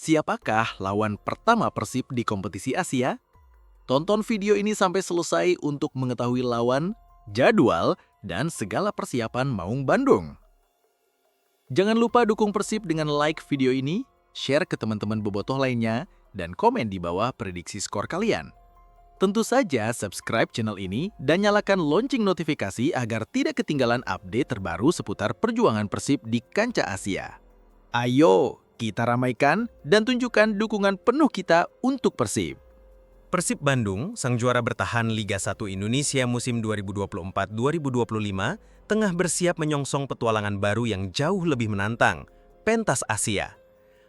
Siapakah lawan pertama Persib di kompetisi Asia? Tonton video ini sampai selesai untuk mengetahui lawan, jadwal, dan segala persiapan Maung Bandung. Jangan lupa dukung Persib dengan like video ini, share ke teman-teman bobotoh lainnya, dan komen di bawah prediksi skor kalian. Tentu saja subscribe channel ini dan nyalakan lonceng notifikasi agar tidak ketinggalan update terbaru seputar perjuangan Persib di kancah Asia. Ayo, kita ramaikan dan tunjukkan dukungan penuh kita untuk Persib. Persib Bandung, sang juara bertahan Liga 1 Indonesia musim 2024-2025, tengah bersiap menyongsong petualangan baru yang jauh lebih menantang, pentas Asia.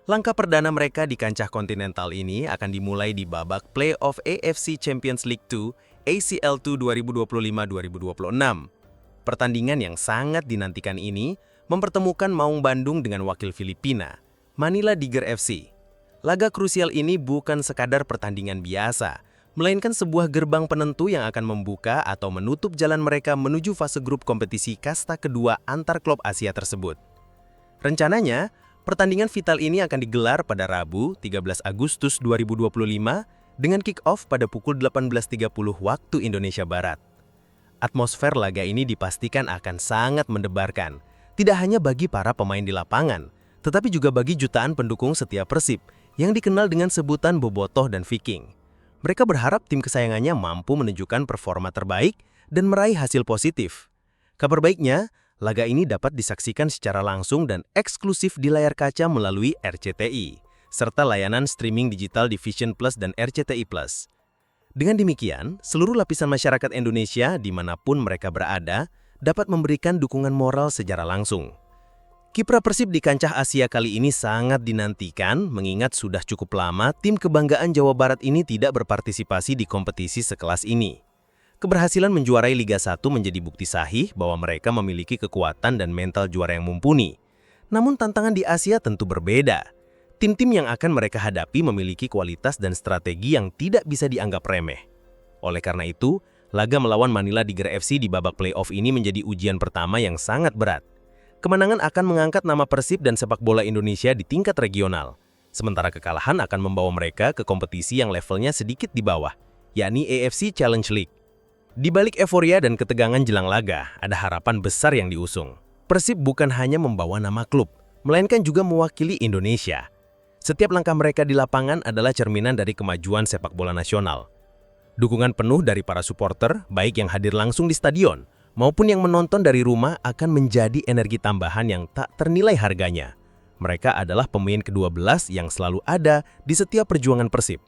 Langkah perdana mereka di kancah kontinental ini akan dimulai di babak playoff AFC Champions League 2 ACL 2 2025-2026. Pertandingan yang sangat dinantikan ini mempertemukan Maung Bandung dengan wakil Filipina, Manila Tiger FC. Laga krusial ini bukan sekadar pertandingan biasa, melainkan sebuah gerbang penentu yang akan membuka atau menutup jalan mereka menuju fase grup kompetisi kasta kedua antar klub Asia tersebut. Rencananya, pertandingan vital ini akan digelar pada Rabu, 13 Agustus 2025 dengan kick-off pada pukul 18.30 waktu Indonesia Barat. Atmosfer laga ini dipastikan akan sangat mendebarkan, tidak hanya bagi para pemain di lapangan, tetapi juga bagi jutaan pendukung setia Persib yang dikenal dengan sebutan Bobotoh dan Viking. Mereka berharap tim kesayangannya mampu menunjukkan performa terbaik dan meraih hasil positif. Kabar baiknya, laga ini dapat disaksikan secara langsung dan eksklusif di layar kaca melalui RCTI, serta layanan streaming digital di Vision Plus dan RCTI Plus. Dengan demikian, seluruh lapisan masyarakat Indonesia dimanapun mereka berada dapat memberikan dukungan moral secara langsung. Kiprah Persib di kancah Asia kali ini sangat dinantikan, mengingat sudah cukup lama tim kebanggaan Jawa Barat ini tidak berpartisipasi di kompetisi sekelas ini. Keberhasilan menjuarai Liga 1 menjadi bukti sahih bahwa mereka memiliki kekuatan dan mental juara yang mumpuni. Namun tantangan di Asia tentu berbeda. Tim-tim yang akan mereka hadapi memiliki kualitas dan strategi yang tidak bisa dianggap remeh. Oleh karena itu, laga melawan Manila Tiger FC di babak playoff ini menjadi ujian pertama yang sangat berat. Kemenangan akan mengangkat nama Persib dan sepak bola Indonesia di tingkat regional. Sementara kekalahan akan membawa mereka ke kompetisi yang levelnya sedikit di bawah, yakni AFC Challenge League. Di balik euforia dan ketegangan jelang laga, ada harapan besar yang diusung. Persib bukan hanya membawa nama klub, melainkan juga mewakili Indonesia. Setiap langkah mereka di lapangan adalah cerminan dari kemajuan sepak bola nasional. Dukungan penuh dari para supporter, baik yang hadir langsung di stadion, maupun yang menonton dari rumah akan menjadi energi tambahan yang tak ternilai harganya. Mereka adalah pemain ke-12 yang selalu ada di setiap perjuangan Persib.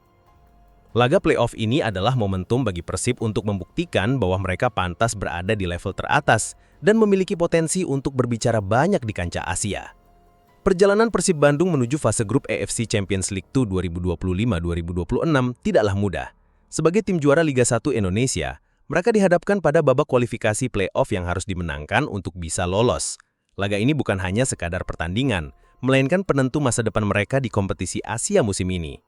Laga playoff ini adalah momentum bagi Persib untuk membuktikan bahwa mereka pantas berada di level teratas dan memiliki potensi untuk berbicara banyak di kancah Asia. Perjalanan Persib Bandung menuju fase grup AFC Champions League 2 2025-2026 tidaklah mudah. Sebagai tim juara Liga 1 Indonesia, mereka dihadapkan pada babak kualifikasi playoff yang harus dimenangkan untuk bisa lolos. Laga ini bukan hanya sekadar pertandingan, melainkan penentu masa depan mereka di kompetisi Asia musim ini.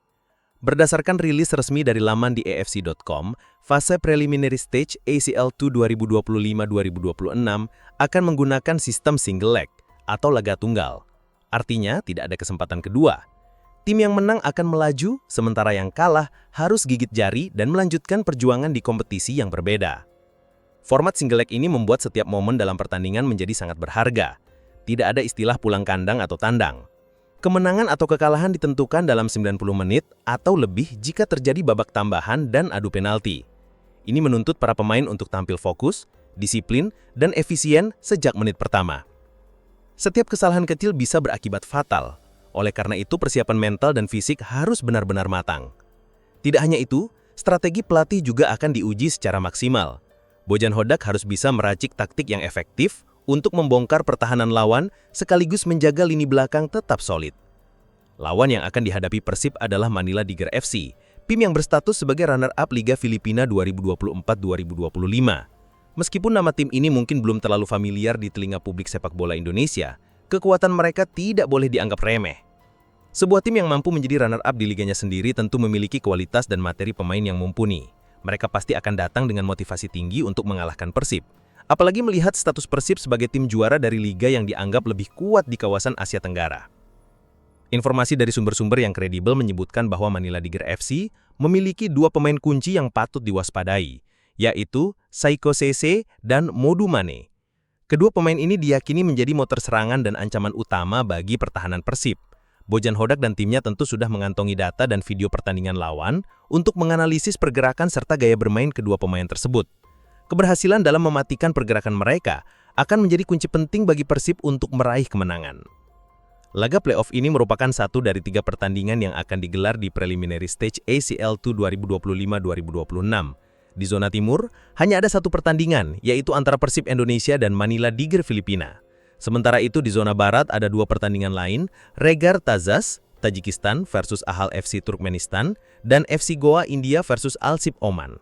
Berdasarkan rilis resmi dari laman di afc.com, fase preliminary stage ACL 2 2025-2026 akan menggunakan sistem single leg atau laga tunggal. Artinya tidak ada kesempatan kedua. Tim yang menang akan melaju, sementara yang kalah harus gigit jari dan melanjutkan perjuangan di kompetisi yang berbeda. Format single leg ini membuat setiap momen dalam pertandingan menjadi sangat berharga. Tidak ada istilah pulang kandang atau tandang. Kemenangan atau kekalahan ditentukan dalam 90 menit atau lebih jika terjadi babak tambahan dan adu penalti. Ini menuntut para pemain untuk tampil fokus, disiplin, dan efisien sejak menit pertama. Setiap kesalahan kecil bisa berakibat fatal. Oleh karena itu, persiapan mental dan fisik harus benar-benar matang. Tidak hanya itu, strategi pelatih juga akan diuji secara maksimal. Bojan Hodak harus bisa meracik taktik yang efektif untuk membongkar pertahanan lawan sekaligus menjaga lini belakang tetap solid. Lawan yang akan dihadapi Persib adalah Manila Tiger FC, tim yang berstatus sebagai runner-up Liga Filipina 2024-2025. Meskipun nama tim ini mungkin belum terlalu familiar di telinga publik sepak bola Indonesia, kekuatan mereka tidak boleh dianggap remeh. Sebuah tim yang mampu menjadi runner-up di liganya sendiri tentu memiliki kualitas dan materi pemain yang mumpuni. Mereka pasti akan datang dengan motivasi tinggi untuk mengalahkan Persib. Apalagi melihat status Persib sebagai tim juara dari liga yang dianggap lebih kuat di kawasan Asia Tenggara. Informasi dari sumber-sumber yang kredibel menyebutkan bahwa Manila Tiger FC memiliki dua pemain kunci yang patut diwaspadai, yaitu Saiko Sese dan Modou Mane. Kedua pemain ini diyakini menjadi motor serangan dan ancaman utama bagi pertahanan Persib. Bojan Hodak dan timnya tentu sudah mengantongi data dan video pertandingan lawan untuk menganalisis pergerakan serta gaya bermain kedua pemain tersebut. Keberhasilan dalam mematikan pergerakan mereka akan menjadi kunci penting bagi Persib untuk meraih kemenangan. Laga playoff ini merupakan satu dari 3 pertandingan yang akan digelar di preliminary stage ACL2 2025-2026. Di zona timur, hanya ada satu pertandingan, yaitu antara Persib Indonesia dan Manila Tiger Filipina. Sementara itu di zona barat ada 2 pertandingan lain, Regar Tazaz, Tajikistan versus Ahal FC Turkmenistan, dan FC Goa India versus Al-Sib Oman.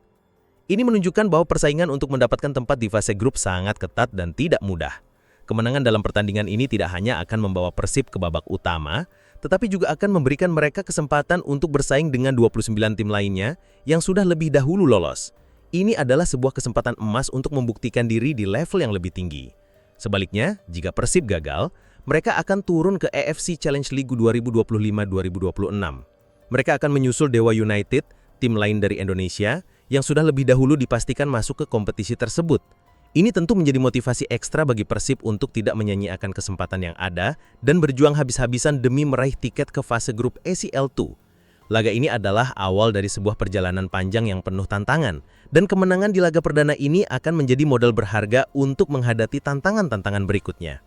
Ini menunjukkan bahwa persaingan untuk mendapatkan tempat di fase grup sangat ketat dan tidak mudah. Kemenangan dalam pertandingan ini tidak hanya akan membawa Persib ke babak utama, tetapi juga akan memberikan mereka kesempatan untuk bersaing dengan 29 tim lainnya yang sudah lebih dahulu lolos. Ini adalah sebuah kesempatan emas untuk membuktikan diri di level yang lebih tinggi. Sebaliknya, jika Persib gagal, mereka akan turun ke AFC Challenge League 2025-2026. Mereka akan menyusul Dewa United, tim lain dari Indonesia, yang sudah lebih dahulu dipastikan masuk ke kompetisi tersebut. Ini tentu menjadi motivasi ekstra bagi Persib untuk tidak menyanyiakan kesempatan yang ada dan berjuang habis-habisan demi meraih tiket ke fase grup ACL2. Laga ini adalah awal dari sebuah perjalanan panjang yang penuh tantangan, dan kemenangan di laga perdana ini akan menjadi modal berharga untuk menghadapi tantangan-tantangan berikutnya.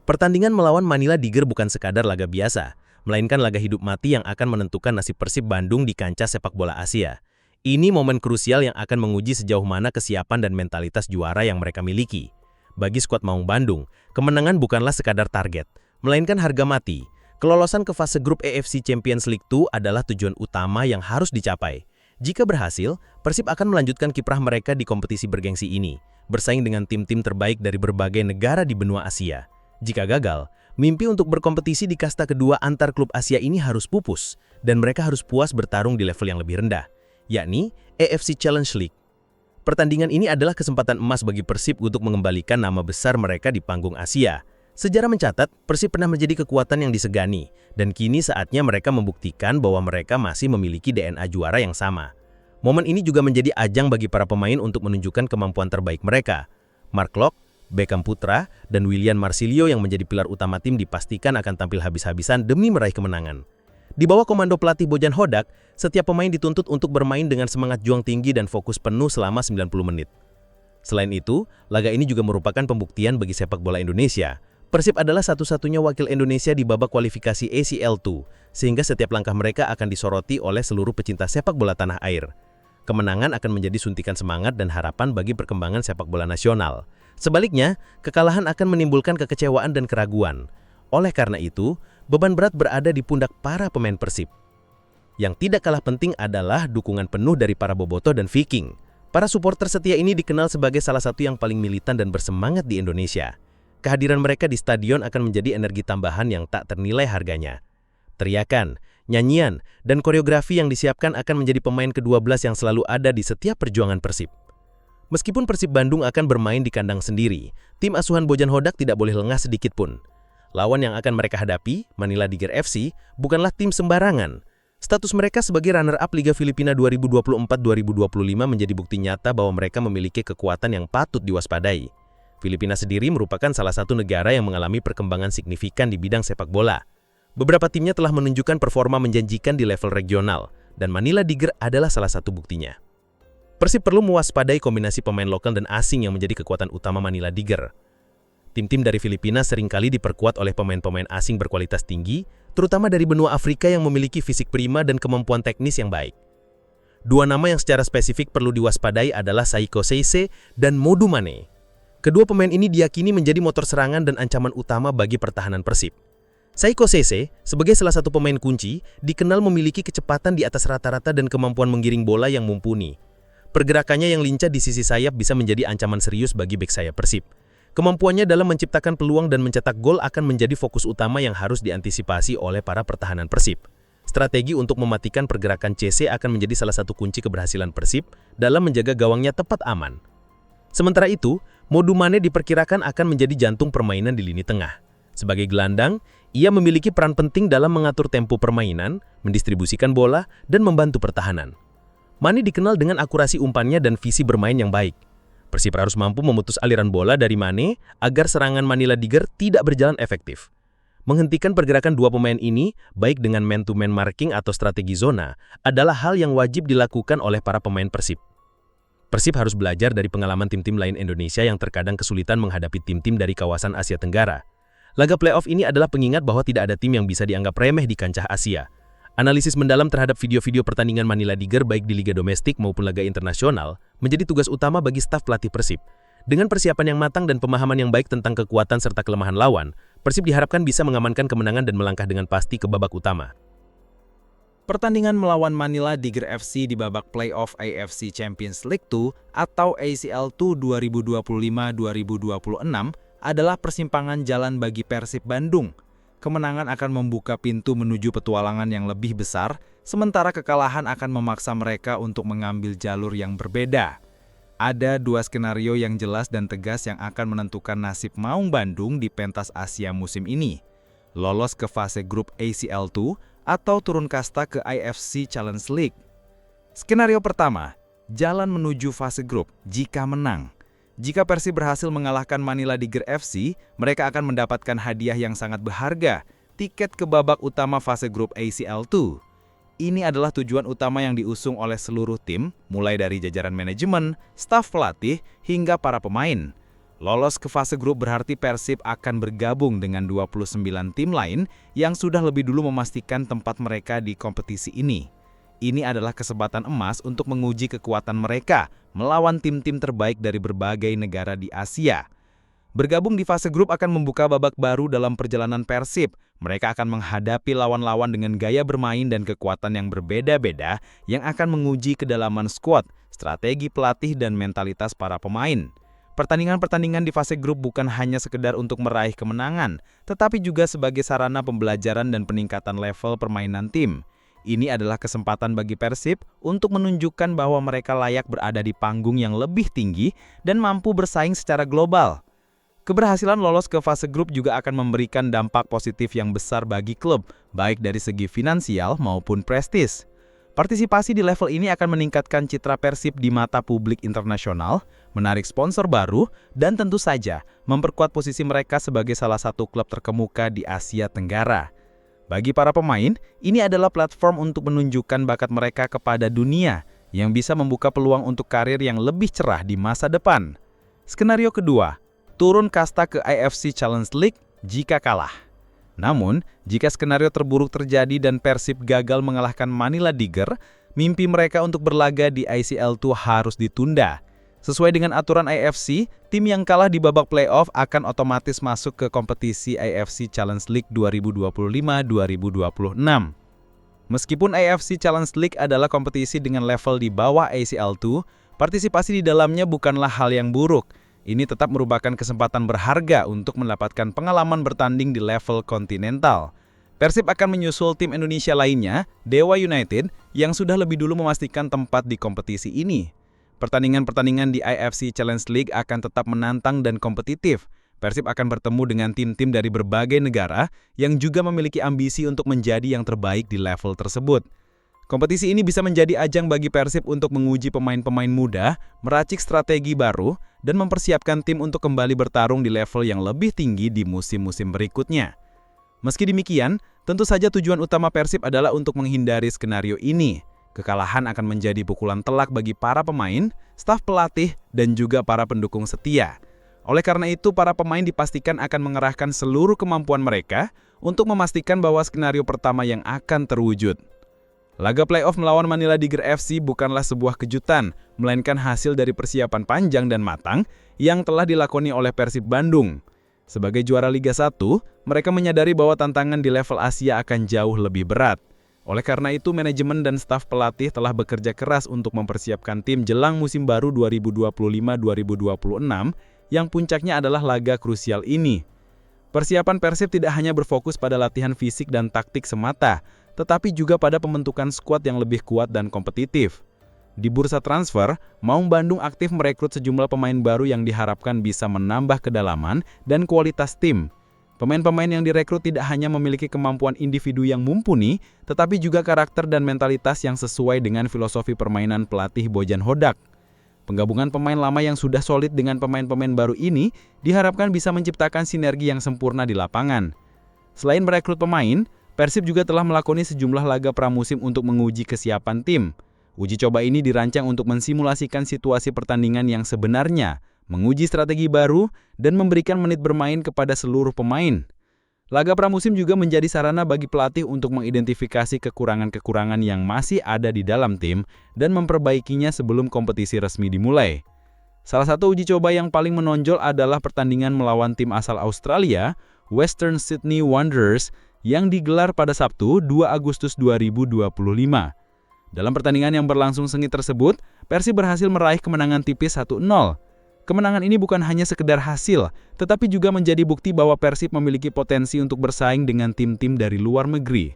Pertandingan melawan Manila Tiger bukan sekadar laga biasa, melainkan laga hidup mati yang akan menentukan nasib Persib Bandung di kancah sepak bola Asia. Ini momen krusial yang akan menguji sejauh mana kesiapan dan mentalitas juara yang mereka miliki. Bagi skuad Maung Bandung, kemenangan bukanlah sekadar target, melainkan harga mati. Kelolosan ke fase grup AFC Champions League 2 adalah tujuan utama yang harus dicapai. Jika berhasil, Persib akan melanjutkan kiprah mereka di kompetisi bergengsi ini, bersaing dengan tim-tim terbaik dari berbagai negara di benua Asia. Jika gagal, mimpi untuk berkompetisi di kasta kedua antar klub Asia ini harus pupus, dan mereka harus puas bertarung di level yang lebih rendah, yakni AFC Challenge League. Pertandingan ini adalah kesempatan emas bagi Persib untuk mengembalikan nama besar mereka di panggung Asia. Sejarah mencatat, Persib pernah menjadi kekuatan yang disegani, dan kini saatnya mereka membuktikan bahwa mereka masih memiliki DNA juara yang sama. Momen ini juga menjadi ajang bagi para pemain untuk menunjukkan kemampuan terbaik mereka. Mark Locke, Beckham Putra, dan William Marsilio yang menjadi pilar utama tim dipastikan akan tampil habis-habisan demi meraih kemenangan. Di bawah komando pelatih Bojan Hodak, setiap pemain dituntut untuk bermain dengan semangat juang tinggi dan fokus penuh selama 90 menit. Selain itu, laga ini juga merupakan pembuktian bagi sepak bola Indonesia. Persib adalah satu-satunya wakil Indonesia di babak kualifikasi ACL2, sehingga setiap langkah mereka akan disoroti oleh seluruh pecinta sepak bola tanah air. Kemenangan akan menjadi suntikan semangat dan harapan bagi perkembangan sepak bola nasional. Sebaliknya, kekalahan akan menimbulkan kekecewaan dan keraguan. Oleh karena itu, beban berat berada di pundak para pemain Persib. Yang tidak kalah penting adalah dukungan penuh dari para bobotoh dan Viking. Para supporter setia ini dikenal sebagai salah satu yang paling militan dan bersemangat di Indonesia. Kehadiran mereka di stadion akan menjadi energi tambahan yang tak ternilai harganya. Teriakan, nyanyian, dan koreografi yang disiapkan akan menjadi pemain ke-12 yang selalu ada di setiap perjuangan Persib. Meskipun Persib Bandung akan bermain di kandang sendiri, tim asuhan Bojan Hodak tidak boleh lengah sedikit pun. Lawan yang akan mereka hadapi, Manila Tiger FC, bukanlah tim sembarangan. Status mereka sebagai runner-up Liga Filipina 2024-2025 menjadi bukti nyata bahwa mereka memiliki kekuatan yang patut diwaspadai. Filipina sendiri merupakan salah satu negara yang mengalami perkembangan signifikan di bidang sepak bola. Beberapa timnya telah menunjukkan performa menjanjikan di level regional, dan Manila Tiger adalah salah satu buktinya. Persib perlu mewaspadai kombinasi pemain lokal dan asing yang menjadi kekuatan utama Manila Tiger. Tim-tim dari Filipina seringkali diperkuat oleh pemain-pemain asing berkualitas tinggi, terutama dari benua Afrika yang memiliki fisik prima dan kemampuan teknis yang baik. Dua nama yang secara spesifik perlu diwaspadai adalah Saiko Sese dan Modou Mane. Kedua pemain ini diyakini menjadi motor serangan dan ancaman utama bagi pertahanan Persib. Saiko Sese, sebagai salah satu pemain kunci, dikenal memiliki kecepatan di atas rata-rata dan kemampuan menggiring bola yang mumpuni. Pergerakannya yang lincah di sisi sayap bisa menjadi ancaman serius bagi bek sayap Persib. Kemampuannya dalam menciptakan peluang dan mencetak gol akan menjadi fokus utama yang harus diantisipasi oleh para pertahanan Persib. Strategi untuk mematikan pergerakan CC akan menjadi salah satu kunci keberhasilan Persib dalam menjaga gawangnya tepat aman. Sementara itu, Modou Mane diperkirakan akan menjadi jantung permainan di lini tengah. Sebagai gelandang, Ia memiliki peran penting dalam mengatur tempo permainan, mendistribusikan bola, dan membantu pertahanan. Mane dikenal dengan akurasi umpannya dan visi bermain yang baik. Persib harus mampu memutus aliran bola dari Mane agar serangan Manila Diger tidak berjalan efektif. Menghentikan pergerakan dua pemain ini, baik dengan man-to-man marking atau strategi zona, adalah hal yang wajib dilakukan oleh para pemain Persib. Persib harus belajar dari pengalaman tim-tim lain Indonesia yang terkadang kesulitan menghadapi tim-tim dari kawasan Asia Tenggara. Laga playoff ini adalah pengingat bahwa tidak ada tim yang bisa dianggap remeh di kancah Asia. Analisis mendalam terhadap video-video pertandingan Manila Diger baik di liga domestik maupun laga internasional menjadi tugas utama bagi staf pelatih Persib. Dengan persiapan yang matang dan pemahaman yang baik tentang kekuatan serta kelemahan lawan, Persib diharapkan bisa mengamankan kemenangan dan melangkah dengan pasti ke babak utama. Pertandingan melawan Manila Diger FC di babak playoff AFC Champions League 2 atau ACL 2 2025-2026 adalah persimpangan jalan bagi Persib Bandung. Kemenangan akan membuka pintu menuju petualangan yang lebih besar, sementara kekalahan akan memaksa mereka untuk mengambil jalur yang berbeda. Ada dua skenario yang jelas dan tegas yang akan menentukan nasib Maung Bandung di pentas Asia musim ini. Lolos ke fase grup ACL 2 atau turun kasta ke AFC Challenge League. Skenario pertama, jalan menuju fase grup jika menang. Jika Persib berhasil mengalahkan Manila Diger FC, mereka akan mendapatkan hadiah yang sangat berharga, tiket ke babak utama fase grup ACL 2. Ini adalah tujuan utama yang diusung oleh seluruh tim, mulai dari jajaran manajemen, staf pelatih, hingga para pemain. Lolos ke fase grup berarti Persib akan bergabung dengan 29 tim lain yang sudah lebih dulu memastikan tempat mereka di kompetisi ini. Ini adalah kesempatan emas untuk menguji kekuatan mereka melawan tim-tim terbaik dari berbagai negara di Asia. Bergabung di fase grup akan membuka babak baru dalam perjalanan Persib. Mereka akan menghadapi lawan-lawan dengan gaya bermain dan kekuatan yang berbeda-beda yang akan menguji kedalaman skuad, strategi pelatih, dan mentalitas para pemain. Pertandingan-pertandingan di fase grup bukan hanya sekedar untuk meraih kemenangan, tetapi juga sebagai sarana pembelajaran dan peningkatan level permainan tim. Ini adalah kesempatan bagi Persib untuk menunjukkan bahwa mereka layak berada di panggung yang lebih tinggi dan mampu bersaing secara global. Keberhasilan lolos ke fase grup juga akan memberikan dampak positif yang besar bagi klub, baik dari segi finansial maupun prestis. Partisipasi di level ini akan meningkatkan citra Persib di mata publik internasional, menarik sponsor baru, dan tentu saja memperkuat posisi mereka sebagai salah satu klub terkemuka di Asia Tenggara. Bagi para pemain, ini adalah platform untuk menunjukkan bakat mereka kepada dunia yang bisa membuka peluang untuk karir yang lebih cerah di masa depan. Skenario kedua, turun kasta ke AFC Challenge League jika kalah. Namun, jika skenario terburuk terjadi dan Persib gagal mengalahkan Manila Diger, mimpi mereka untuk berlaga di ACL 2 harus ditunda. Sesuai dengan aturan AFC, tim yang kalah di babak playoff akan otomatis masuk ke kompetisi AFC Challenge League 2025-2026. Meskipun AFC Challenge League adalah kompetisi dengan level di bawah ACL 2, partisipasi di dalamnya bukanlah hal yang buruk. Ini tetap merupakan kesempatan berharga untuk mendapatkan pengalaman bertanding di level kontinental. Persib akan menyusul tim Indonesia lainnya, Dewa United, yang sudah lebih dulu memastikan tempat di kompetisi ini. Pertandingan-pertandingan di AFC Challenge League akan tetap menantang dan kompetitif. Persib akan bertemu dengan tim-tim dari berbagai negara yang juga memiliki ambisi untuk menjadi yang terbaik di level tersebut. Kompetisi ini bisa menjadi ajang bagi Persib untuk menguji pemain-pemain muda, meracik strategi baru, dan mempersiapkan tim untuk kembali bertarung di level yang lebih tinggi di musim-musim berikutnya. Meski demikian, tentu saja tujuan utama Persib adalah untuk menghindari skenario ini. Kekalahan akan menjadi pukulan telak bagi para pemain, staf pelatih, dan juga para pendukung setia. Oleh karena itu, para pemain dipastikan akan mengerahkan seluruh kemampuan mereka untuk memastikan bahwa skenario pertama yang akan terwujud. Laga playoff melawan Manila Diger FC bukanlah sebuah kejutan, melainkan hasil dari persiapan panjang dan matang yang telah dilakoni oleh Persib Bandung. Sebagai juara Liga 1, mereka menyadari bahwa tantangan di level Asia akan jauh lebih berat. Oleh karena itu, manajemen dan staf pelatih telah bekerja keras untuk mempersiapkan tim jelang musim baru 2025-2026 yang puncaknya adalah laga krusial ini. Persiapan Persib tidak hanya berfokus pada latihan fisik dan taktik semata, tetapi juga pada pembentukan skuad yang lebih kuat dan kompetitif. Di bursa transfer, Maung Bandung aktif merekrut sejumlah pemain baru yang diharapkan bisa menambah kedalaman dan kualitas tim. Pemain-pemain yang direkrut tidak hanya memiliki kemampuan individu yang mumpuni, tetapi juga karakter dan mentalitas yang sesuai dengan filosofi permainan pelatih Bojan Hodak. Penggabungan pemain lama yang sudah solid dengan pemain-pemain baru ini diharapkan bisa menciptakan sinergi yang sempurna di lapangan. Selain merekrut pemain, Persib juga telah melakoni sejumlah laga pramusim untuk menguji kesiapan tim. Uji coba ini dirancang untuk mensimulasikan situasi pertandingan yang sebenarnya, menguji strategi baru, dan memberikan menit bermain kepada seluruh pemain. Laga pramusim juga menjadi sarana bagi pelatih untuk mengidentifikasi kekurangan-kekurangan yang masih ada di dalam tim dan memperbaikinya sebelum kompetisi resmi dimulai. Salah satu uji coba yang paling menonjol adalah pertandingan melawan tim asal Australia, Western Sydney Wanderers, yang digelar pada Sabtu 2 Agustus 2025. Dalam pertandingan yang berlangsung sengit tersebut, Persib berhasil meraih kemenangan tipis 1-0. Kemenangan ini bukan hanya sekedar hasil, tetapi juga menjadi bukti bahwa Persib memiliki potensi untuk bersaing dengan tim-tim dari luar negeri.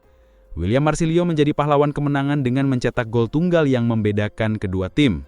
William Marsilio menjadi pahlawan kemenangan dengan mencetak gol tunggal yang membedakan kedua tim.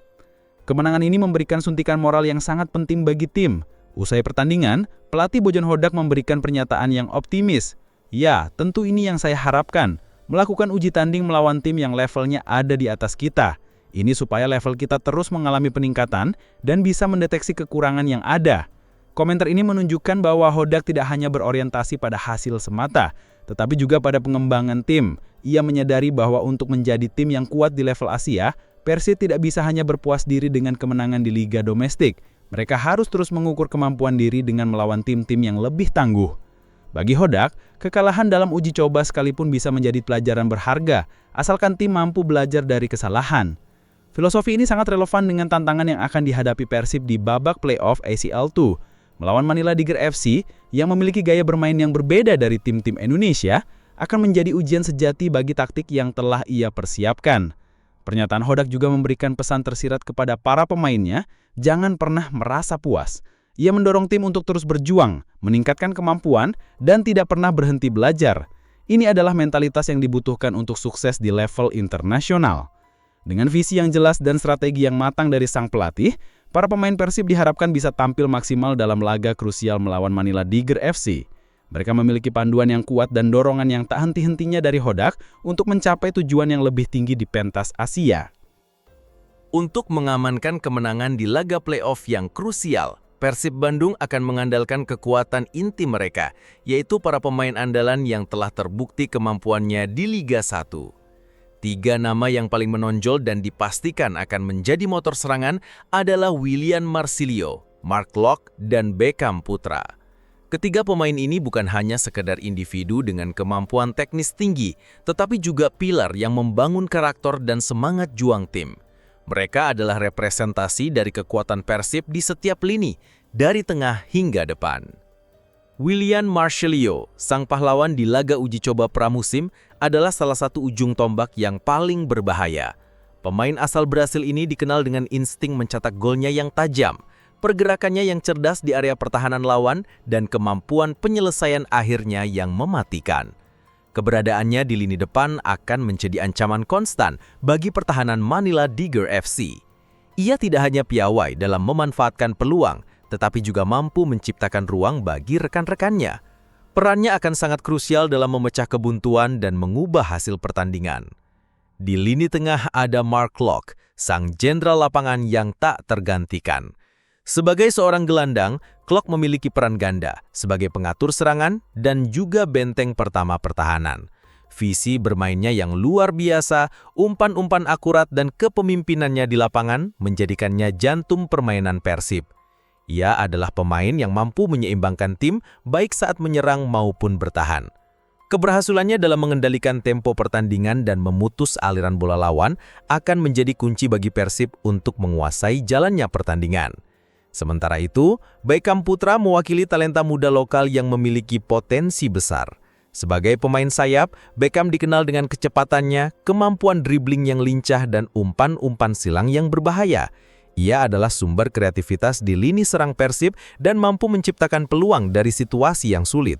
Kemenangan ini memberikan suntikan moral yang sangat penting bagi tim. Usai pertandingan, pelatih Bojan Hodak memberikan pernyataan yang optimis. Ya, tentu ini yang saya harapkan, melakukan uji tanding melawan tim yang levelnya ada di atas kita. Ini supaya level kita terus mengalami peningkatan dan bisa mendeteksi kekurangan yang ada. Komentar ini menunjukkan bahwa Hodak tidak hanya berorientasi pada hasil semata, tetapi juga pada pengembangan tim. Ia menyadari bahwa untuk menjadi tim yang kuat di level Asia, Persib tidak bisa hanya berpuas diri dengan kemenangan di liga domestik. Mereka harus terus mengukur kemampuan diri dengan melawan tim-tim yang lebih tangguh. Bagi Hodak, kekalahan dalam uji coba sekalipun bisa menjadi pelajaran berharga, asalkan tim mampu belajar dari kesalahan. Filosofi ini sangat relevan dengan tantangan yang akan dihadapi Persib di babak playoff ACL2. Melawan Manila Tiger FC yang memiliki gaya bermain yang berbeda dari tim-tim Indonesia akan menjadi ujian sejati bagi taktik yang telah ia persiapkan. Pernyataan Hodak juga memberikan pesan tersirat kepada para pemainnya, jangan pernah merasa puas. Ia mendorong tim untuk terus berjuang, meningkatkan kemampuan, dan tidak pernah berhenti belajar. Ini adalah mentalitas yang dibutuhkan untuk sukses di level internasional. Dengan visi yang jelas dan strategi yang matang dari sang pelatih, para pemain Persib diharapkan bisa tampil maksimal dalam laga krusial melawan Manila Tiger FC. Mereka memiliki panduan yang kuat dan dorongan yang tak henti-hentinya dari Hodak untuk mencapai tujuan yang lebih tinggi di pentas Asia. Untuk mengamankan kemenangan di laga playoff yang krusial, Persib Bandung akan mengandalkan kekuatan inti mereka, yaitu para pemain andalan yang telah terbukti kemampuannya di Liga 1. 3 nama yang paling menonjol dan dipastikan akan menjadi motor serangan adalah William Marsilio, Mark Locke, dan Beckham Putra. Ketiga pemain ini bukan hanya sekedar individu dengan kemampuan teknis tinggi, tetapi juga pilar yang membangun karakter dan semangat juang tim. Mereka adalah representasi dari kekuatan Persib di setiap lini, dari tengah hingga depan. William Marsilio, sang pahlawan di laga uji coba pramusim, adalah salah satu ujung tombak yang paling berbahaya. Pemain asal Brasil ini dikenal dengan insting mencetak golnya yang tajam, pergerakannya yang cerdas di area pertahanan lawan, dan kemampuan penyelesaian akhirnya yang mematikan. Keberadaannya di lini depan akan menjadi ancaman konstan bagi pertahanan Manila Tiger FC. Ia tidak hanya piawai dalam memanfaatkan peluang, tetapi juga mampu menciptakan ruang bagi rekan-rekannya. Perannya akan sangat krusial dalam memecah kebuntuan dan mengubah hasil pertandingan. Di lini tengah ada Mark Locke, sang jenderal lapangan yang tak tergantikan. Sebagai seorang gelandang, Locke memiliki peran ganda sebagai pengatur serangan dan juga benteng pertama pertahanan. Visi bermainnya yang luar biasa, umpan-umpan akurat dan kepemimpinannya di lapangan menjadikannya jantung permainan Persib. Ia adalah pemain yang mampu menyeimbangkan tim baik saat menyerang maupun bertahan. Keberhasilannya dalam mengendalikan tempo pertandingan dan memutus aliran bola lawan akan menjadi kunci bagi Persib untuk menguasai jalannya pertandingan. Sementara itu, Beckham Putra mewakili talenta muda lokal yang memiliki potensi besar. Sebagai pemain sayap, Beckham dikenal dengan kecepatannya, kemampuan dribbling yang lincah dan umpan-umpan silang yang berbahaya. Ia adalah sumber kreativitas di lini serang Persib dan mampu menciptakan peluang dari situasi yang sulit.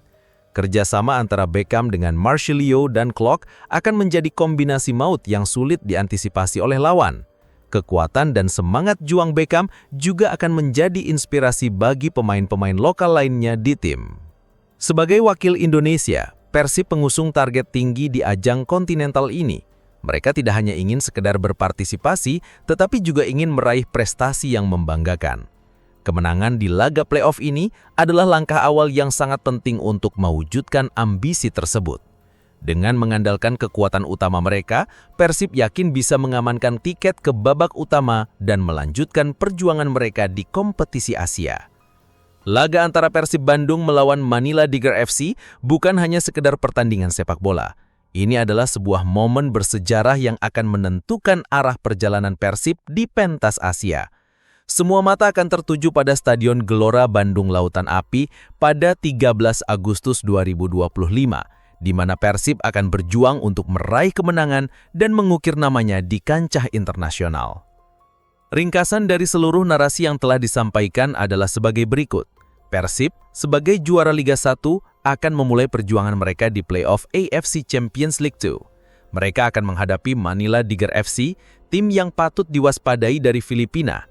Kerjasama antara Beckham dengan Marsilio dan Locke akan menjadi kombinasi maut yang sulit diantisipasi oleh lawan. Kekuatan dan semangat juang Beckham juga akan menjadi inspirasi bagi pemain-pemain lokal lainnya di tim. Sebagai wakil Indonesia, Persib pengusung target tinggi di ajang kontinental ini. Mereka tidak hanya ingin sekedar berpartisipasi, tetapi juga ingin meraih prestasi yang membanggakan. Kemenangan di laga playoff ini adalah langkah awal yang sangat penting untuk mewujudkan ambisi tersebut. Dengan mengandalkan kekuatan utama mereka, Persib yakin bisa mengamankan tiket ke babak utama dan melanjutkan perjuangan mereka di kompetisi Asia. Laga antara Persib Bandung melawan Manila Tiger FC bukan hanya sekedar pertandingan sepak bola. Ini adalah sebuah momen bersejarah yang akan menentukan arah perjalanan Persib di pentas Asia. Semua mata akan tertuju pada Stadion Gelora Bandung Lautan Api pada 13 Agustus 2025, di mana Persib akan berjuang untuk meraih kemenangan dan mengukir namanya di kancah internasional. Ringkasan dari seluruh narasi yang telah disampaikan adalah sebagai berikut. Persib, sebagai juara Liga 1, akan memulai perjuangan mereka di playoff AFC Champions League 2. Mereka akan menghadapi Manila Tiger FC, tim yang patut diwaspadai dari Filipina.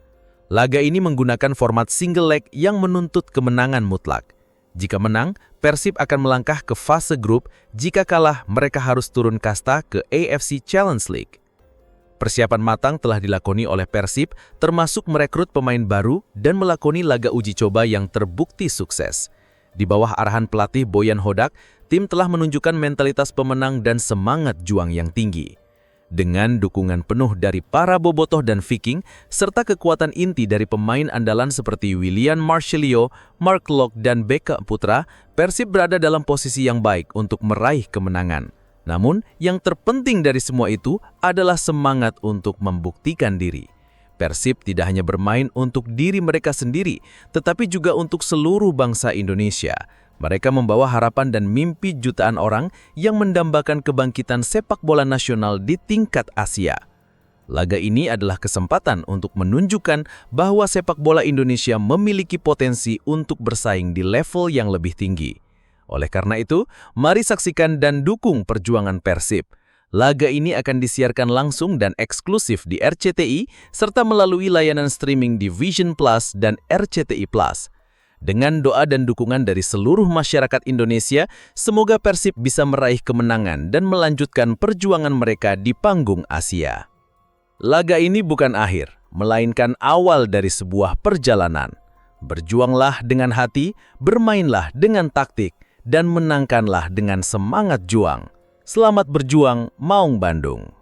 Laga ini menggunakan format single leg yang menuntut kemenangan mutlak. Jika menang, Persib akan melangkah ke fase grup, jika kalah mereka harus turun kasta ke AFC Challenge League. Persiapan matang telah dilakoni oleh Persib, termasuk merekrut pemain baru dan melakoni laga uji coba yang terbukti sukses. Di bawah arahan pelatih Boyan Hodak, tim telah menunjukkan mentalitas pemenang dan semangat juang yang tinggi. Dengan dukungan penuh dari para bobotoh dan Viking, serta kekuatan inti dari pemain andalan seperti William Marcelio, Mark Locke, dan Beka Putra, Persib berada dalam posisi yang baik untuk meraih kemenangan. Namun, yang terpenting dari semua itu adalah semangat untuk membuktikan diri. Persib tidak hanya bermain untuk diri mereka sendiri, tetapi juga untuk seluruh bangsa Indonesia. Mereka membawa harapan dan mimpi jutaan orang yang mendambakan kebangkitan sepak bola nasional di tingkat Asia. Laga ini adalah kesempatan untuk menunjukkan bahwa sepak bola Indonesia memiliki potensi untuk bersaing di level yang lebih tinggi. Oleh karena itu, mari saksikan dan dukung perjuangan Persib. Laga ini akan disiarkan langsung dan eksklusif di RCTI, serta melalui layanan streaming di Vision Plus dan RCTI Plus. Dengan doa dan dukungan dari seluruh masyarakat Indonesia, semoga Persib bisa meraih kemenangan dan melanjutkan perjuangan mereka di panggung Asia. Laga ini bukan akhir, melainkan awal dari sebuah perjalanan. Berjuanglah dengan hati, bermainlah dengan taktik, dan menangkanlah dengan semangat juang. Selamat berjuang, Maung Bandung!